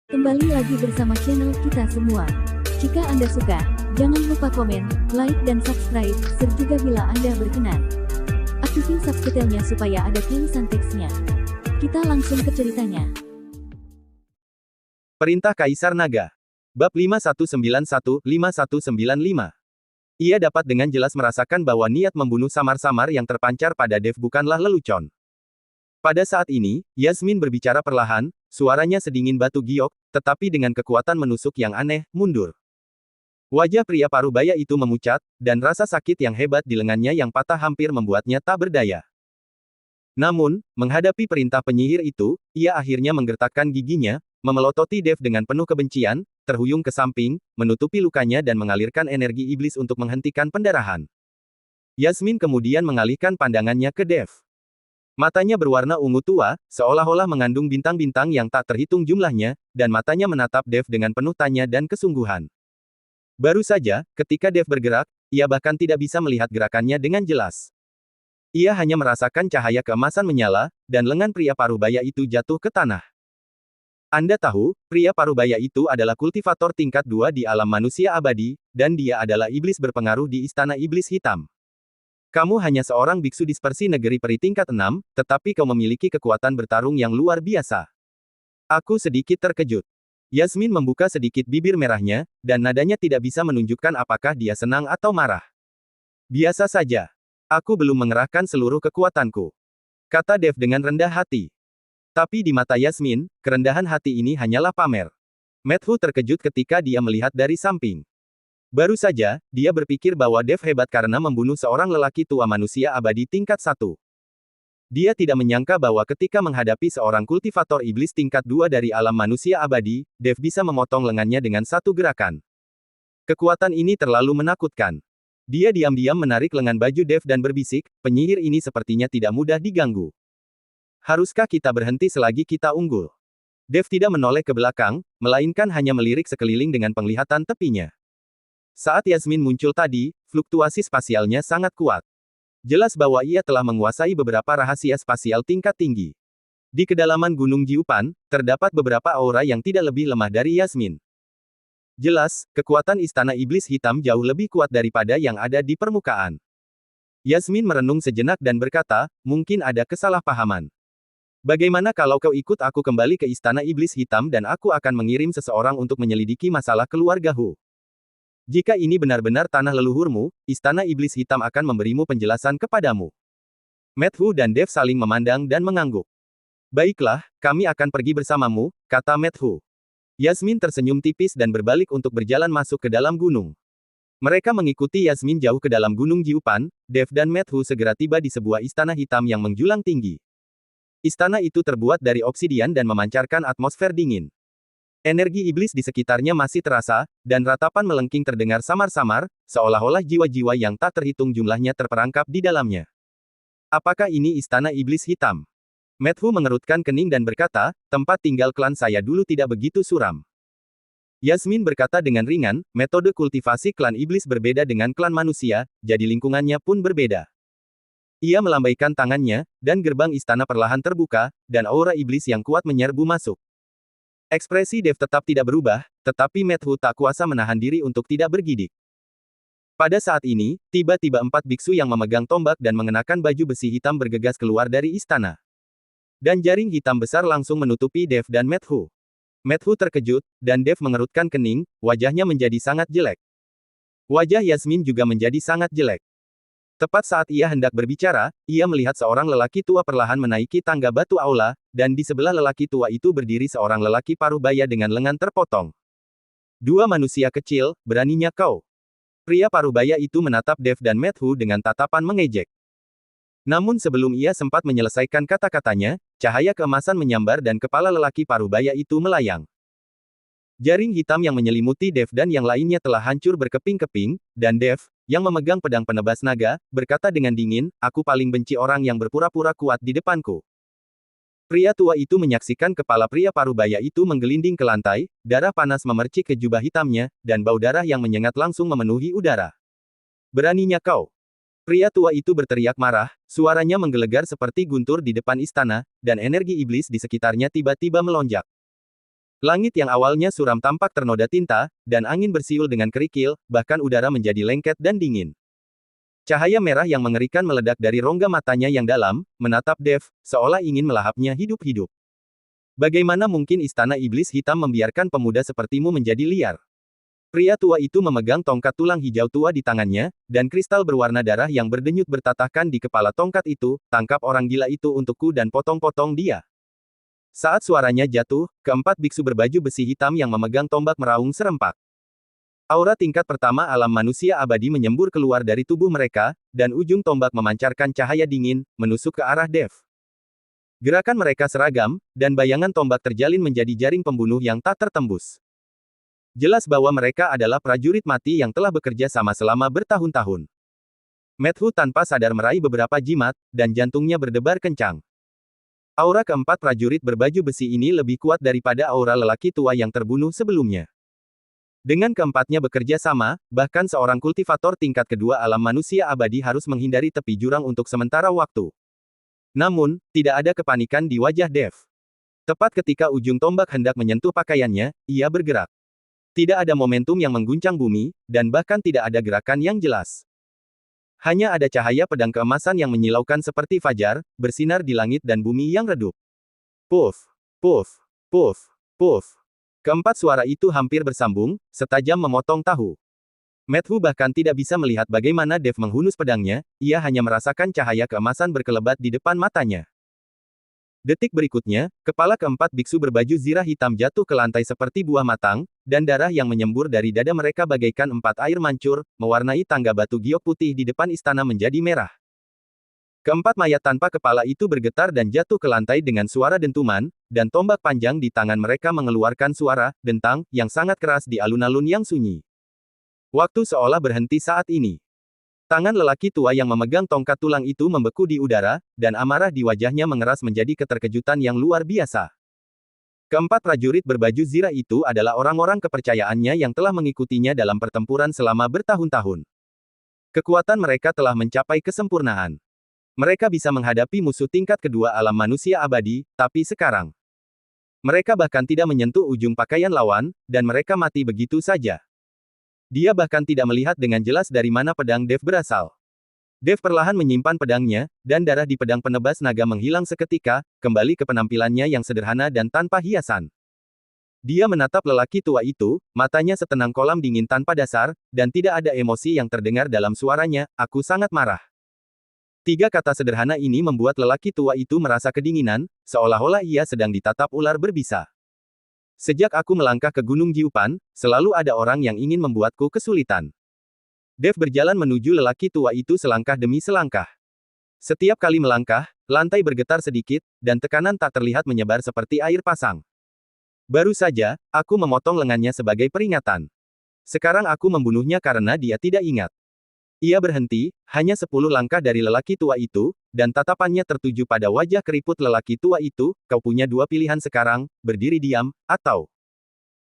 Kembali lagi bersama channel kita semua. Jika Anda suka, jangan lupa komen, like dan subscribe, juga bila Anda berkenan. Aktifin subtitlenya supaya ada tulisan teksnya. Kita langsung ke ceritanya. Perintah Kaisar Naga. Bab 5191-5195. Ia dapat dengan jelas merasakan bahwa niat membunuh samar-samar yang terpancar pada Dev bukanlah lelucon. Pada saat ini, Yasmin berbicara perlahan, suaranya sedingin batu giok, tetapi dengan kekuatan menusuk yang aneh, mundur. Wajah pria parubaya itu memucat, dan rasa sakit yang hebat di lengannya yang patah hampir membuatnya tak berdaya. Namun, menghadapi perintah penyihir itu, ia akhirnya menggertakkan giginya, memelototi Dev dengan penuh kebencian, terhuyung ke samping, menutupi lukanya dan mengalirkan energi iblis untuk menghentikan pendarahan. Yasmin kemudian mengalihkan pandangannya ke Dev. Matanya berwarna ungu tua, seolah-olah mengandung bintang-bintang yang tak terhitung jumlahnya, dan matanya menatap Dev dengan penuh tanya dan kesungguhan. Baru saja, ketika Dev bergerak, ia bahkan tidak bisa melihat gerakannya dengan jelas. Ia hanya merasakan cahaya keemasan menyala, dan lengan pria parubaya itu jatuh ke tanah. Anda tahu, pria parubaya itu adalah kultivator tingkat 2 di alam manusia abadi, dan dia adalah iblis berpengaruh di Istana Iblis Hitam. Kamu hanya seorang biksu dispersi negeri peri tingkat 6, tetapi kau memiliki kekuatan bertarung yang luar biasa. Aku sedikit terkejut. Yasmin membuka sedikit bibir merahnya, dan nadanya tidak bisa menunjukkan apakah dia senang atau marah. Biasa saja. Aku belum mengerahkan seluruh kekuatanku, kata Dev dengan rendah hati. Tapi di mata Yasmin, kerendahan hati ini hanyalah pamer. Matthew terkejut ketika dia melihat dari samping. Baru saja, dia berpikir bahwa Dev hebat karena membunuh seorang lelaki tua manusia abadi tingkat 1. Dia tidak menyangka bahwa ketika menghadapi seorang kultivator iblis tingkat 2 dari alam manusia abadi, Dev bisa memotong lengannya dengan satu gerakan. Kekuatan ini terlalu menakutkan. Dia diam-diam menarik lengan baju Dev dan berbisik, penyihir ini sepertinya tidak mudah diganggu. Haruskah kita berhenti selagi kita unggul? Dev tidak menoleh ke belakang, melainkan hanya melirik sekeliling dengan penglihatan tepinya. Saat Yasmin muncul tadi, fluktuasi spasialnya sangat kuat. Jelas bahwa ia telah menguasai beberapa rahasia spasial tingkat tinggi. Di kedalaman Gunung Jiupan, terdapat beberapa aura yang tidak lebih lemah dari Yasmin. Jelas, kekuatan Istana Iblis Hitam jauh lebih kuat daripada yang ada di permukaan. Yasmin merenung sejenak dan berkata, mungkin ada kesalahpahaman. Bagaimana kalau kau ikut aku kembali ke Istana Iblis Hitam dan aku akan mengirim seseorang untuk menyelidiki masalah keluarga Hu? Jika ini benar-benar tanah leluhurmu, Istana Iblis Hitam akan memberimu penjelasan kepadamu. Matthew dan Dev saling memandang dan mengangguk. Baiklah, kami akan pergi bersamamu, kata Matthew. Yasmin tersenyum tipis dan berbalik untuk berjalan masuk ke dalam gunung. Mereka mengikuti Yasmin jauh ke dalam Gunung Jiupan, Dev dan Matthew segera tiba di sebuah istana hitam yang menjulang tinggi. Istana itu terbuat dari obsidian dan memancarkan atmosfer dingin. Energi iblis di sekitarnya masih terasa, dan ratapan melengking terdengar samar-samar, seolah-olah jiwa-jiwa yang tak terhitung jumlahnya terperangkap di dalamnya. Apakah ini Istana Iblis Hitam? Matthew mengerutkan kening dan berkata, tempat tinggal klan saya dulu tidak begitu suram. Yasmin berkata dengan ringan, metode kultivasi klan iblis berbeda dengan klan manusia, jadi lingkungannya pun berbeda. Ia melambaikan tangannya, dan gerbang istana perlahan terbuka, dan aura iblis yang kuat menyerbu masuk. Ekspresi Dev tetap tidak berubah, tetapi Matthew tak kuasa menahan diri untuk tidak bergidik. Pada saat ini, tiba-tiba 4 biksu yang memegang tombak dan mengenakan baju besi hitam bergegas keluar dari istana. Dan jaring hitam besar langsung menutupi Dev dan Matthew. Matthew terkejut, dan Dev mengerutkan kening, wajahnya menjadi sangat jelek. Wajah Yasmin juga menjadi sangat jelek. Tepat saat ia hendak berbicara, ia melihat seorang lelaki tua perlahan menaiki tangga batu aula, dan di sebelah lelaki tua itu berdiri seorang lelaki parubaya dengan lengan terpotong. Dua manusia kecil, beraninya kau? Pria parubaya itu menatap Dev dan Matthew dengan tatapan mengejek. Namun sebelum ia sempat menyelesaikan kata-katanya, cahaya keemasan menyambar dan kepala lelaki parubaya itu melayang. Jaring hitam yang menyelimuti Dev dan yang lainnya telah hancur berkeping-keping, dan Dev, yang memegang pedang penebas naga, berkata dengan dingin, aku paling benci orang yang berpura-pura kuat di depanku. Pria tua itu menyaksikan kepala pria parubaya itu menggelinding ke lantai, darah panas memercik ke jubah hitamnya, dan bau darah yang menyengat langsung memenuhi udara. Beraninya kau? Pria tua itu berteriak marah, suaranya menggelegar seperti guntur di depan istana, dan energi iblis di sekitarnya tiba-tiba melonjak. Langit yang awalnya suram tampak ternoda tinta, dan angin bersiul dengan kerikil, bahkan udara menjadi lengket dan dingin. Cahaya merah yang mengerikan meledak dari rongga matanya yang dalam, menatap Dev, seolah ingin melahapnya hidup-hidup. Bagaimana mungkin istana iblis hitam membiarkan pemuda sepertimu menjadi liar? Pria tua itu memegang tongkat tulang hijau tua di tangannya, dan kristal berwarna darah yang berdenyut bertatahkan di kepala tongkat itu. Tangkap orang gila itu untukku dan potong-potong dia. Saat suaranya jatuh, keempat biksu berbaju besi hitam yang memegang tombak meraung serempak. Aura tingkat pertama alam manusia abadi menyembur keluar dari tubuh mereka, dan ujung tombak memancarkan cahaya dingin, menusuk ke arah Dev. Gerakan mereka seragam, dan bayangan tombak terjalin menjadi jaring pembunuh yang tak tertembus. Jelas bahwa mereka adalah prajurit mati yang telah bekerja sama selama bertahun-tahun. Matthew tanpa sadar meraih beberapa jimat, dan jantungnya berdebar kencang. Aura keempat prajurit berbaju besi ini lebih kuat daripada aura lelaki tua yang terbunuh sebelumnya. Dengan keempatnya bekerja sama, bahkan seorang kultivator tingkat kedua alam manusia abadi harus menghindari tepi jurang untuk sementara waktu. Namun, tidak ada kepanikan di wajah Dev. Tepat ketika ujung tombak hendak menyentuh pakaiannya, ia bergerak. Tidak ada momentum yang mengguncang bumi, dan bahkan tidak ada gerakan yang jelas. Hanya ada cahaya pedang keemasan yang menyilaukan seperti fajar, bersinar di langit dan bumi yang redup. Puff, puff, puff, puff. Keempat suara itu hampir bersambung, setajam memotong tahu. Matthew bahkan tidak bisa melihat bagaimana Dev menghunus pedangnya, ia hanya merasakan cahaya keemasan berkelebat di depan matanya. Detik berikutnya, kepala keempat biksu berbaju zirah hitam jatuh ke lantai seperti buah matang, dan darah yang menyembur dari dada mereka bagaikan empat air mancur, mewarnai tangga batu giok putih di depan istana menjadi merah. Keempat mayat tanpa kepala itu bergetar dan jatuh ke lantai dengan suara dentuman, dan tombak panjang di tangan mereka mengeluarkan suara dentang yang sangat keras di alun-alun yang sunyi. Waktu seolah berhenti saat ini. Tangan lelaki tua yang memegang tongkat tulang itu membeku di udara, dan amarah di wajahnya mengeras menjadi keterkejutan yang luar biasa. Keempat prajurit berbaju zirah itu adalah orang-orang kepercayaannya yang telah mengikutinya dalam pertempuran selama bertahun-tahun. Kekuatan mereka telah mencapai kesempurnaan. Mereka bisa menghadapi musuh tingkat kedua alam manusia abadi, tapi sekarang mereka bahkan tidak menyentuh ujung pakaian lawan, dan mereka mati begitu saja. Dia bahkan tidak melihat dengan jelas dari mana pedang Dev berasal. Dev perlahan menyimpan pedangnya, dan darah di pedang penebas naga menghilang seketika, kembali ke penampilannya yang sederhana dan tanpa hiasan. Dia menatap lelaki tua itu, matanya setenang kolam dingin tanpa dasar, dan tidak ada emosi yang terdengar dalam suaranya, "Aku sangat marah." Tiga kata sederhana ini membuat lelaki tua itu merasa kedinginan, seolah-olah ia sedang ditatap ular berbisa. Sejak aku melangkah ke Gunung Jiupan, selalu ada orang yang ingin membuatku kesulitan. Dev berjalan menuju lelaki tua itu selangkah demi selangkah. Setiap kali melangkah, lantai bergetar sedikit, dan tekanan tak terlihat menyebar seperti air pasang. Baru saja, aku memotong lengannya sebagai peringatan. Sekarang aku membunuhnya karena dia tidak ingat. Ia berhenti, hanya 10 langkah dari lelaki tua itu, dan tatapannya tertuju pada wajah keriput lelaki tua itu. Kau punya dua pilihan sekarang, berdiri diam, atau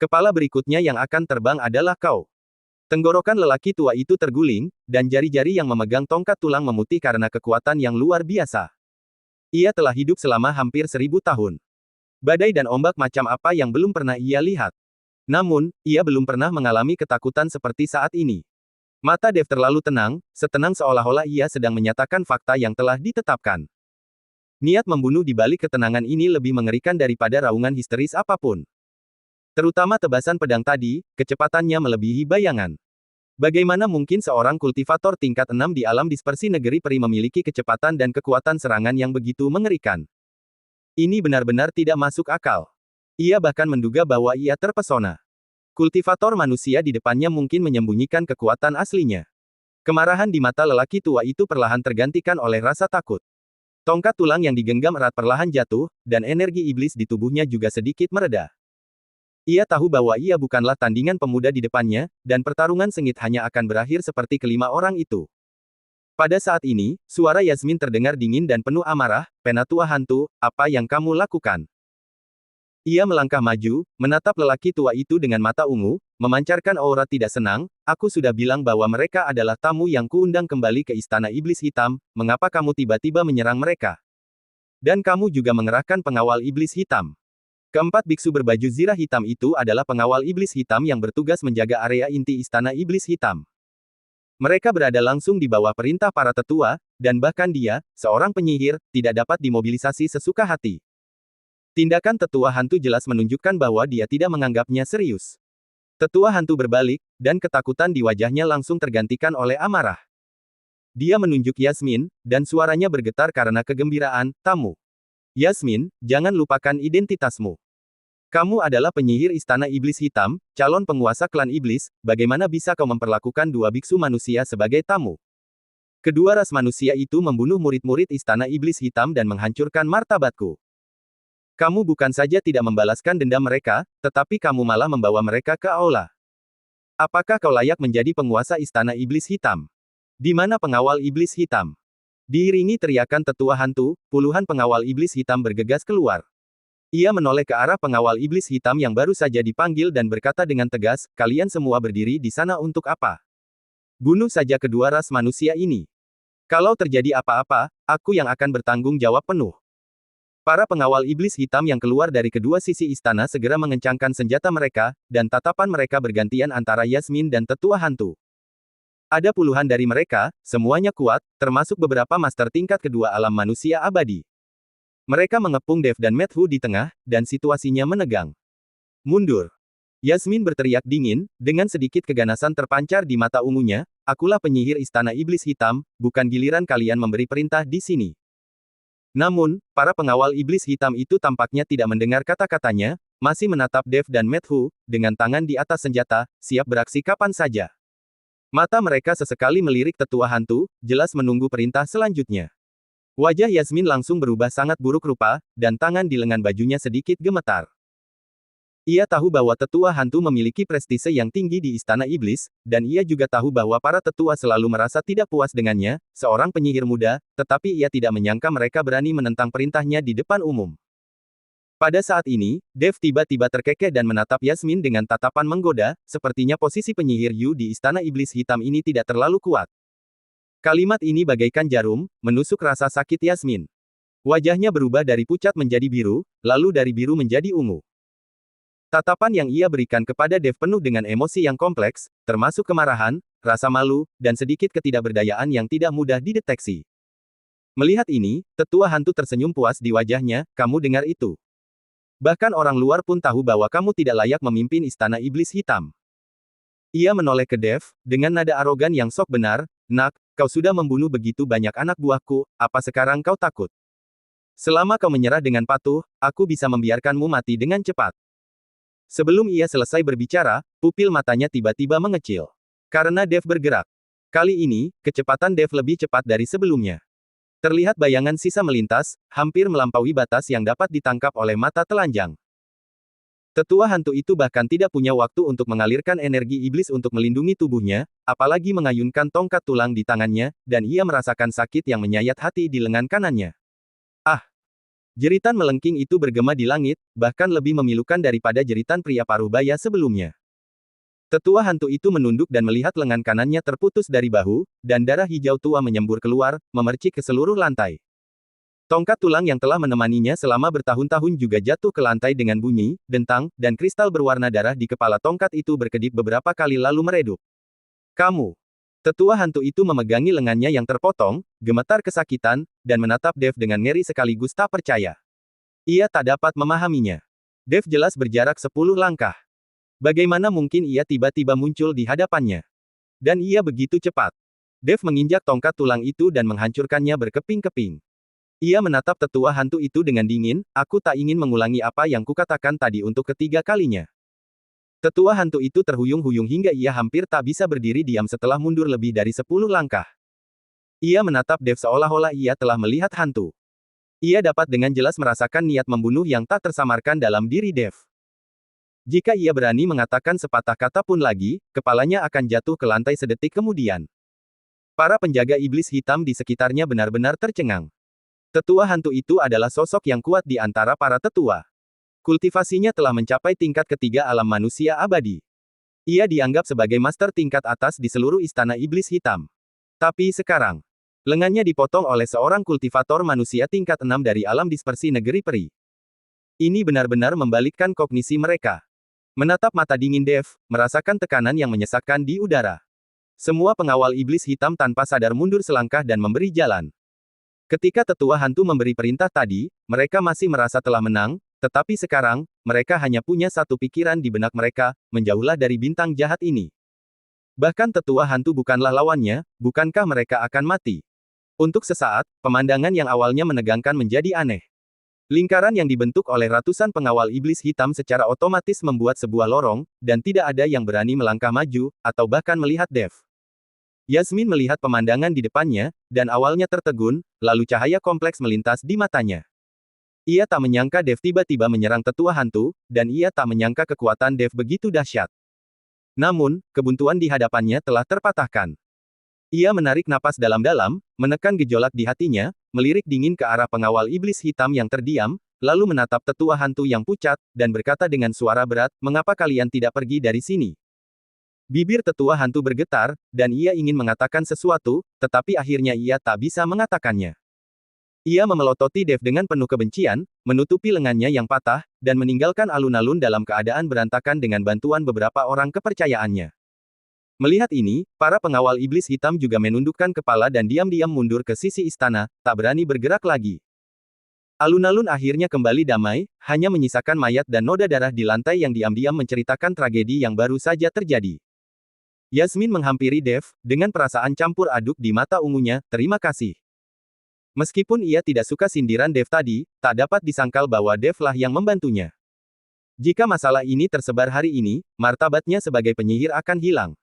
kepala berikutnya yang akan terbang adalah kau. Tenggorokan lelaki tua itu terguling, dan jari-jari yang memegang tongkat tulang memutih karena kekuatan yang luar biasa. Ia telah hidup selama hampir 1000 tahun. Badai dan ombak macam apa yang belum pernah ia lihat. Namun, ia belum pernah mengalami ketakutan seperti saat ini. Mata Dev terlalu tenang, setenang seolah-olah ia sedang menyatakan fakta yang telah ditetapkan. Niat membunuh di balik ketenangan ini lebih mengerikan daripada raungan histeris apapun. Terutama tebasan pedang tadi, kecepatannya melebihi bayangan. Bagaimana mungkin seorang kultivator tingkat 6 di alam dispersi negeri peri memiliki kecepatan dan kekuatan serangan yang begitu mengerikan? Ini benar-benar tidak masuk akal. Ia bahkan menduga bahwa ia terpesona. Kultivator manusia di depannya mungkin menyembunyikan kekuatan aslinya. Kemarahan di mata lelaki tua itu perlahan tergantikan oleh rasa takut. Tongkat tulang yang digenggam erat perlahan jatuh, dan energi iblis di tubuhnya juga sedikit mereda. Ia tahu bahwa ia bukanlah tandingan pemuda di depannya, dan pertarungan sengit hanya akan berakhir seperti kelima orang itu. Pada saat ini, suara Yasmin terdengar dingin dan penuh amarah, "Penatua hantu, apa yang kamu lakukan?" Ia melangkah maju, menatap lelaki tua itu dengan mata ungu, memancarkan aura tidak senang. "Aku sudah bilang bahwa mereka adalah tamu yang kuundang kembali ke Istana Iblis Hitam, mengapa kamu tiba-tiba menyerang mereka? Dan kamu juga mengerahkan pengawal Iblis Hitam." Keempat biksu berbaju zirah hitam itu adalah pengawal iblis hitam yang bertugas menjaga area inti istana iblis hitam. Mereka berada langsung di bawah perintah para tetua, dan bahkan dia, seorang penyihir, tidak dapat dimobilisasi sesuka hati. Tindakan tetua hantu jelas menunjukkan bahwa dia tidak menganggapnya serius. Tetua hantu berbalik, dan ketakutan di wajahnya langsung tergantikan oleh amarah. Dia menunjuk Yasmin, dan suaranya bergetar karena kegembiraan, tamu. Yasmin, jangan lupakan identitasmu. Kamu adalah penyihir istana iblis hitam, calon penguasa klan iblis, bagaimana bisa kau memperlakukan dua biksu manusia sebagai tamu? Kedua ras manusia itu membunuh murid-murid istana iblis hitam dan menghancurkan martabatku. Kamu bukan saja tidak membalaskan dendam mereka, tetapi kamu malah membawa mereka ke aula. Apakah kau layak menjadi penguasa istana iblis hitam? Di mana pengawal iblis hitam? Diiringi teriakan tetua hantu, puluhan pengawal iblis hitam bergegas keluar. Ia menoleh ke arah pengawal iblis hitam yang baru saja dipanggil dan berkata dengan tegas, kalian semua berdiri di sana untuk apa? Bunuh saja kedua ras manusia ini. Kalau terjadi apa-apa, aku yang akan bertanggung jawab penuh. Para pengawal iblis hitam yang keluar dari kedua sisi istana segera mengencangkan senjata mereka, dan tatapan mereka bergantian antara Yasmin dan tetua hantu. Ada puluhan dari mereka, semuanya kuat, termasuk beberapa master tingkat kedua alam manusia abadi. Mereka mengepung Dev dan Methu di tengah, dan situasinya menegang. Mundur. Yasmin berteriak dingin, dengan sedikit keganasan terpancar di mata ungunya, akulah penyihir istana iblis hitam, bukan giliran kalian memberi perintah di sini. Namun, para pengawal iblis hitam itu tampaknya tidak mendengar kata-katanya, masih menatap Dev dan Methu, dengan tangan di atas senjata, siap beraksi kapan saja. Mata mereka sesekali melirik tetua hantu, jelas menunggu perintah selanjutnya. Wajah Yasmin langsung berubah sangat buruk rupa, dan tangan di lengan bajunya sedikit gemetar. Ia tahu bahwa tetua hantu memiliki prestise yang tinggi di istana iblis, dan ia juga tahu bahwa para tetua selalu merasa tidak puas dengannya, seorang penyihir muda, tetapi ia tidak menyangka mereka berani menentang perintahnya di depan umum. Pada saat ini, Dev tiba-tiba terkekeh dan menatap Yasmin dengan tatapan menggoda, sepertinya posisi penyihir Yu di istana iblis hitam ini tidak terlalu kuat. Kalimat ini bagaikan jarum, menusuk rasa sakit Yasmin. Wajahnya berubah dari pucat menjadi biru, lalu dari biru menjadi ungu. Tatapan yang ia berikan kepada Dev penuh dengan emosi yang kompleks, termasuk kemarahan, rasa malu, dan sedikit ketidakberdayaan yang tidak mudah dideteksi. Melihat ini, tetua hantu tersenyum puas di wajahnya, kamu dengar itu. Bahkan orang luar pun tahu bahwa kamu tidak layak memimpin istana iblis hitam. Ia menoleh ke Dev, dengan nada arogan yang sok benar, nak, kau sudah membunuh begitu banyak anak buahku, apa sekarang kau takut? Selama kau menyerah dengan patuh, aku bisa membiarkanmu mati dengan cepat. Sebelum ia selesai berbicara, pupil matanya tiba-tiba mengecil. Karena Dev bergerak. Kali ini, kecepatan Dev lebih cepat dari sebelumnya. Terlihat bayangan sisa melintas, hampir melampaui batas yang dapat ditangkap oleh mata telanjang. Tetua hantu itu bahkan tidak punya waktu untuk mengalirkan energi iblis untuk melindungi tubuhnya, apalagi mengayunkan tongkat tulang di tangannya, dan ia merasakan sakit yang menyayat hati di lengan kanannya. Ah! Jeritan melengking itu bergema di langit, bahkan lebih memilukan daripada jeritan pria paruh baya sebelumnya. Tetua hantu itu menunduk dan melihat lengan kanannya terputus dari bahu, dan darah hijau tua menyembur keluar, memercik ke seluruh lantai. Tongkat tulang yang telah menemaninya selama bertahun-tahun juga jatuh ke lantai dengan bunyi, dentang, dan kristal berwarna darah di kepala tongkat itu berkedip beberapa kali lalu meredup. Kamu! Tetua hantu itu memegangi lengannya yang terpotong, gemetar kesakitan, dan menatap Dev dengan ngeri sekaligus tak percaya. Ia tak dapat memahaminya. Dev jelas berjarak 10 langkah. Bagaimana mungkin ia tiba-tiba muncul di hadapannya? Dan ia begitu cepat. Dev menginjak tongkat tulang itu dan menghancurkannya berkeping-keping. Ia menatap tetua hantu itu dengan dingin, aku tak ingin mengulangi apa yang kukatakan tadi untuk ketiga kalinya. Tetua hantu itu terhuyung-huyung hingga ia hampir tak bisa berdiri diam setelah mundur lebih dari 10 langkah. Ia menatap Dev seolah-olah ia telah melihat hantu. Ia dapat dengan jelas merasakan niat membunuh yang tak tersamarkan dalam diri Dev. Jika ia berani mengatakan sepatah kata pun lagi, kepalanya akan jatuh ke lantai sedetik kemudian. Para penjaga iblis hitam di sekitarnya benar-benar tercengang. Tetua hantu itu adalah sosok yang kuat di antara para tetua. Kultivasinya telah mencapai tingkat ketiga alam manusia abadi. Ia dianggap sebagai master tingkat atas di seluruh istana iblis hitam. Tapi sekarang, lengannya dipotong oleh seorang kultivator manusia tingkat 6 dari alam dispersi negeri peri. Ini benar-benar membalikkan kognisi mereka. Menatap mata dingin Dev, merasakan tekanan yang menyesakkan di udara. Semua pengawal iblis hitam tanpa sadar mundur selangkah dan memberi jalan. Ketika tetua hantu memberi perintah tadi, mereka masih merasa telah menang, tetapi sekarang, mereka hanya punya satu pikiran di benak mereka, menjauhlah dari bintang jahat ini. Bahkan tetua hantu bukanlah lawannya, bukankah mereka akan mati? Untuk sesaat, pemandangan yang awalnya menegangkan menjadi aneh. Lingkaran yang dibentuk oleh ratusan pengawal iblis hitam secara otomatis membuat sebuah lorong, dan tidak ada yang berani melangkah maju, atau bahkan melihat Dev. Yasmin melihat pemandangan di depannya, dan awalnya tertegun, lalu cahaya kompleks melintas di matanya. Ia tak menyangka Dev tiba-tiba menyerang tetua hantu, dan ia tak menyangka kekuatan Dev begitu dahsyat. Namun, kebuntuan di hadapannya telah terpatahkan. Ia menarik napas dalam-dalam, menekan gejolak di hatinya, melirik dingin ke arah pengawal iblis hitam yang terdiam, lalu menatap tetua hantu yang pucat, dan berkata dengan suara berat, "Mengapa kalian tidak pergi dari sini?" Bibir tetua hantu bergetar, dan ia ingin mengatakan sesuatu, tetapi akhirnya ia tak bisa mengatakannya. Ia memelototi Dev dengan penuh kebencian, menutupi lengannya yang patah, dan meninggalkan alun-alun dalam keadaan berantakan dengan bantuan beberapa orang kepercayaannya. Melihat ini, para pengawal iblis hitam juga menundukkan kepala dan diam-diam mundur ke sisi istana, tak berani bergerak lagi. Alun-alun akhirnya kembali damai, hanya menyisakan mayat dan noda darah di lantai yang diam-diam menceritakan tragedi yang baru saja terjadi. Yasmin menghampiri Dev, dengan perasaan campur aduk di mata ungunya, "Terima kasih." Meskipun ia tidak suka sindiran Dev tadi, tak dapat disangkal bahwa Dev lah yang membantunya. Jika masalah ini tersebar hari ini, martabatnya sebagai penyihir akan hilang.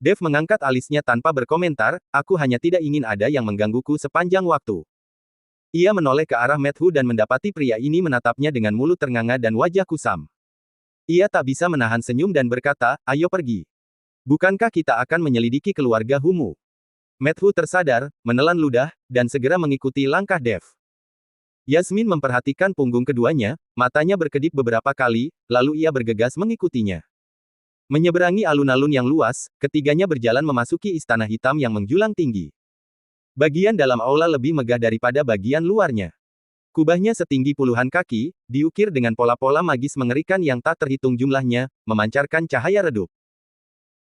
Dev mengangkat alisnya tanpa berkomentar, "Aku hanya tidak ingin ada yang menggangguku sepanjang waktu." Ia menoleh ke arah Matthew dan mendapati pria ini menatapnya dengan mulut ternganga dan wajah kusam. Ia tak bisa menahan senyum dan berkata, "Ayo pergi. Bukankah kita akan menyelidiki keluarga Humu?" Matthew tersadar, menelan ludah, dan segera mengikuti langkah Dev. Yasmin memperhatikan punggung keduanya, matanya berkedip beberapa kali, lalu ia bergegas mengikutinya. Menyeberangi alun-alun yang luas, ketiganya berjalan memasuki istana hitam yang menjulang tinggi. Bagian dalam aula lebih megah daripada bagian luarnya. Kubahnya setinggi puluhan kaki, diukir dengan pola-pola magis mengerikan yang tak terhitung jumlahnya, memancarkan cahaya redup.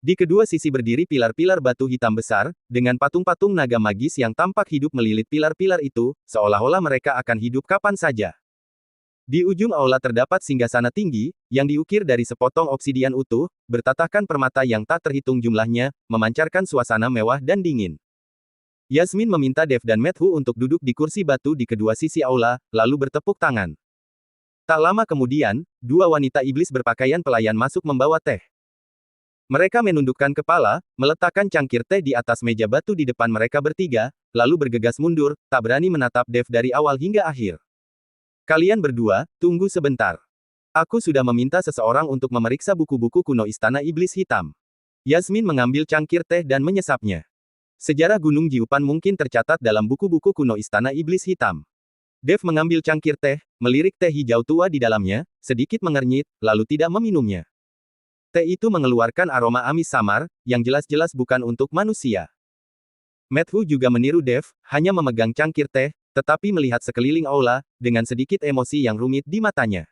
Di kedua sisi berdiri pilar-pilar batu hitam besar, dengan patung-patung naga magis yang tampak hidup melilit pilar-pilar itu, seolah-olah mereka akan hidup kapan saja. Di ujung aula terdapat singgasana tinggi, yang diukir dari sepotong obsidian utuh, bertatahkan permata yang tak terhitung jumlahnya, memancarkan suasana mewah dan dingin. Yasmin meminta Dev dan Matthew untuk duduk di kursi batu di kedua sisi aula, lalu bertepuk tangan. Tak lama kemudian, dua wanita iblis berpakaian pelayan masuk membawa teh. Mereka menundukkan kepala, meletakkan cangkir teh di atas meja batu di depan mereka bertiga, lalu bergegas mundur, tak berani menatap Dev dari awal hingga akhir. "Kalian berdua, tunggu sebentar. Aku sudah meminta seseorang untuk memeriksa buku-buku kuno Istana Iblis Hitam." Yasmin mengambil cangkir teh dan menyesapnya. Sejarah Gunung Jiupan mungkin tercatat dalam buku-buku kuno Istana Iblis Hitam. Dev mengambil cangkir teh, melirik teh hijau tua di dalamnya, sedikit mengernyit, lalu tidak meminumnya. Teh itu mengeluarkan aroma amis samar, yang jelas-jelas bukan untuk manusia. Matthew juga meniru Dev, hanya memegang cangkir teh, tetapi melihat sekeliling aula, dengan sedikit emosi yang rumit di matanya.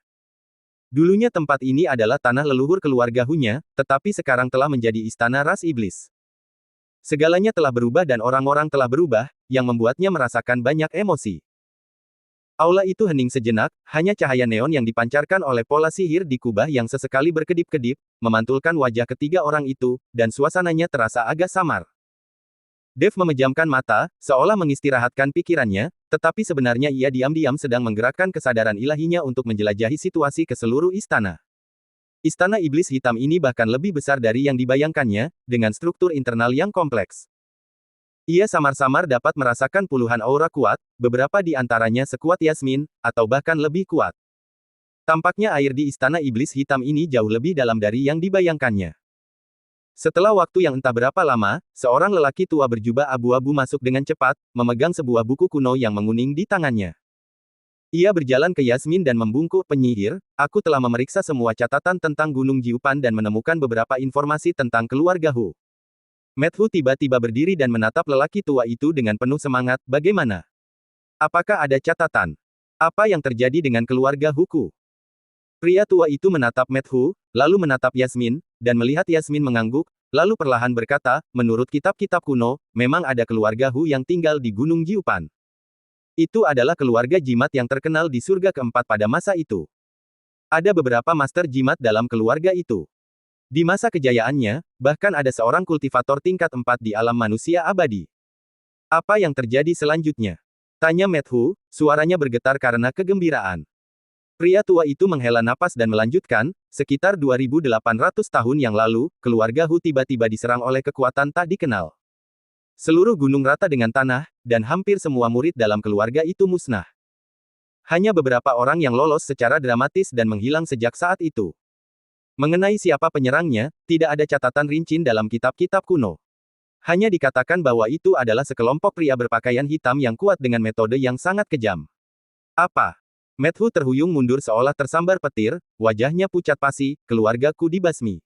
Dulunya tempat ini adalah tanah leluhur keluarga Hunya, tetapi sekarang telah menjadi istana ras iblis. Segalanya telah berubah dan orang-orang telah berubah, yang membuatnya merasakan banyak emosi. Aula itu hening sejenak, hanya cahaya neon yang dipancarkan oleh pola sihir di kubah yang sesekali berkedip-kedip, memantulkan wajah ketiga orang itu, dan suasananya terasa agak samar. Dev memejamkan mata, seolah mengistirahatkan pikirannya, tetapi sebenarnya ia diam-diam sedang menggerakkan kesadaran ilahinya untuk menjelajahi situasi ke seluruh istana. Istana Iblis Hitam ini bahkan lebih besar dari yang dibayangkannya, dengan struktur internal yang kompleks. Ia samar-samar dapat merasakan puluhan aura kuat, beberapa di antaranya sekuat Yasmin, atau bahkan lebih kuat. Tampaknya air di Istana Iblis Hitam ini jauh lebih dalam dari yang dibayangkannya. Setelah waktu yang entah berapa lama, seorang lelaki tua berjubah abu-abu masuk dengan cepat, memegang sebuah buku kuno yang menguning di tangannya. Ia berjalan ke Yasmin dan membungkuk, "Penyihir, aku telah memeriksa semua catatan tentang Gunung Jiupan dan menemukan beberapa informasi tentang keluarga Hu." Matthew tiba-tiba berdiri dan menatap lelaki tua itu dengan penuh semangat, "Bagaimana? Apakah ada catatan?" Apa yang terjadi dengan keluarga Huku? Pria tua itu menatap Methu, lalu menatap Yasmin, dan melihat Yasmin mengangguk, lalu perlahan berkata, menurut kitab-kitab kuno, memang ada keluarga Hu yang tinggal di Gunung Jiupan. Itu adalah keluarga jimat yang terkenal di surga keempat pada masa itu. Ada beberapa master jimat dalam keluarga itu. Di masa kejayaannya, bahkan ada seorang kultivator tingkat 4 di alam manusia abadi. Apa yang terjadi selanjutnya? Tanya Methu, suaranya bergetar karena kegembiraan. Pria tua itu menghela napas dan melanjutkan, sekitar 2800 tahun yang lalu, keluarga Hu tiba-tiba diserang oleh kekuatan tak dikenal. Seluruh gunung rata dengan tanah, dan hampir semua murid dalam keluarga itu musnah. Hanya beberapa orang yang lolos secara dramatis dan menghilang sejak saat itu. Mengenai siapa penyerangnya, tidak ada catatan rinci dalam kitab-kitab kuno. Hanya dikatakan bahwa itu adalah sekelompok pria berpakaian hitam yang kuat dengan metode yang sangat kejam. Apa? Methu terhuyung mundur seolah tersambar petir, wajahnya pucat pasi, keluargaku dibasmi.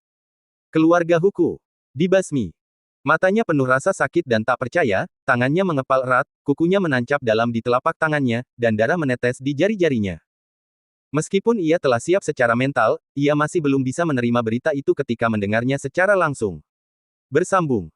Keluarga Huku. Dibasmi. Matanya penuh rasa sakit dan tak percaya, tangannya mengepal erat, kukunya menancap dalam di telapak tangannya, dan darah menetes di jari-jarinya. Meskipun ia telah siap secara mental, ia masih belum bisa menerima berita itu ketika mendengarnya secara langsung. Bersambung.